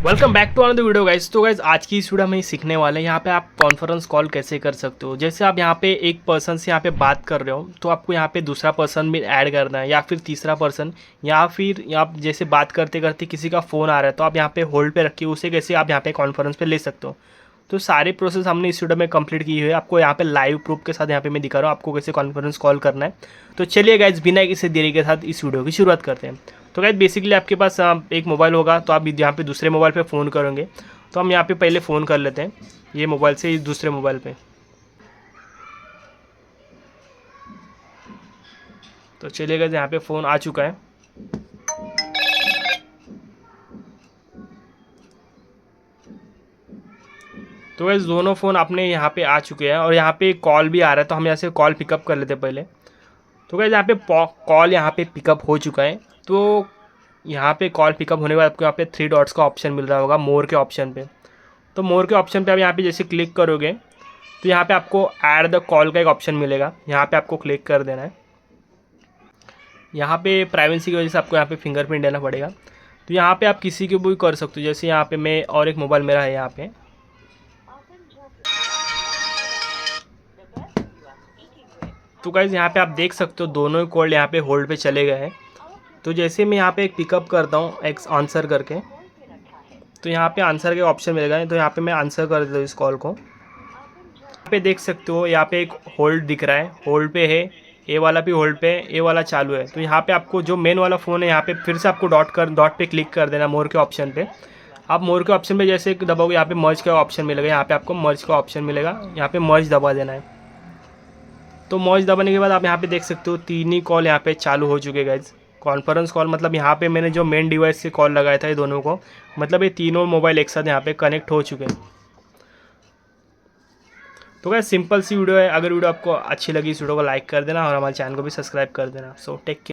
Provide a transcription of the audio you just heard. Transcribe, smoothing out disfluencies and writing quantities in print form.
Welcome back to another video guys. तो guys आज की इस वीडियो में सीखने वाले हैं यहाँ पे आप कॉन्फ्रेंस कॉल कैसे कर सकते हो। जैसे आप यहाँ पे एक पर्सन से यहाँ पे बात कर रहे हो तो आपको यहाँ पे दूसरा पर्सन भी ऐड करना है या फिर तीसरा पर्सन, या फिर आप जैसे बात करते करते किसी का फ़ोन आ रहा है तो आप यहाँ पे होल्ड पे रखिए, उसे कैसे आप यहाँ पे कॉन्फ्रेंस पे ले सकते हो। तो सारे प्रोसेस हमने इस वीडियो में कंप्लीट की हुई है। आपको यहाँ पे लाइव प्रूफ के साथ यहाँ पे मैं दिखा रहा हूँ आपको कैसे कॉन्फ्रेंस कॉल करना है। तो चलिए गाइस बिना किसी देरी के साथ इस वीडियो की शुरुआत करते हैं। तो गाइस बेसिकली आपके पास एक मोबाइल होगा तो आप यहाँ पे दूसरे मोबाइल पे फ़ोन करेंगे। तो हम यहाँ पे पहले फ़ोन कर लेते हैं ये मोबाइल से इस दूसरे मोबाइल पे। तो चलिए गाइस यहाँ पे फ़ोन आ चुका है। तो गाइस दोनों फ़ोन अपने यहाँ पे आ चुके हैं और यहाँ पे कॉल भी आ रहा है, तो हम यहाँ से कॉल पिकअप कर लेते हैं पहले। तो गाइस यहाँ पे कॉल यहाँ पे पिकअप हो चुका है। तो यहाँ पे कॉल पिकअप होने के बाद आपको यहाँ पे 3 डॉट्स का ऑप्शन मिल रहा होगा मोर के ऑप्शन पे। तो मोर के ऑप्शन पे आप यहाँ पे जैसे क्लिक करोगे तो यहाँ पे आपको ऐड द कॉल का एक ऑप्शन मिलेगा, यहाँ पे आपको क्लिक कर देना है। यहाँ पे प्राइवेसी की वजह से आपको यहाँ पे फिंगरप्रिंट देना पड़ेगा। तो यहाँ पे आप किसी के भी कर सकते हो, जैसे यहाँ पे मैं और एक मोबाइल मेरा है यहाँ पे। तो गाइस यहाँ पे आप देख सकते हो दोनों ही कॉल यहाँ पे होल्ड पे चले गए हैं। तो जैसे मैं यहाँ पे एक पिकअप करता हूँ एक आंसर करके, तो यहाँ पे आंसर के ऑप्शन मिलेगा, तो यहाँ पे मैं आंसर कर देता हूँ इस कॉल को। यहाँ पे देख सकते हो यहाँ पे एक होल्ड दिख रहा है, होल्ड पे है, ए वाला भी होल्ड पे है, ए वाला चालू है। तो यहाँ पे आपको जो मेन वाला फ़ोन है यहाँ पे फिर से आपको डॉट पे क्लिक कर देना मोर के ऑप्शन पे। आप मोर के ऑप्शन पे जैसे दबाओगे यहाँ पे मर्ज का ऑप्शन मिलेगा, यहाँ पे आपको मर्ज का ऑप्शन मिलेगा, यहाँ पे मर्ज दबा देना है। तो मौज दबाने के बाद आप यहाँ पे देख सकते हो 3 ही कॉल यहाँ पे चालू हो चुके गाइज। कॉन्फ्रेंस कॉल मतलब यहाँ पे मैंने जो मेन डिवाइस से कॉल लगाया था ये दोनों को, मतलब ये तीनों मोबाइल एक साथ यहाँ पे कनेक्ट हो चुके हैं। तो गाइज सिंपल सी वीडियो है। अगर वीडियो आपको अच्छी लगी इस वीडियो को लाइक कर देना और हमारे चैनल को भी सब्सक्राइब कर देना। So take care.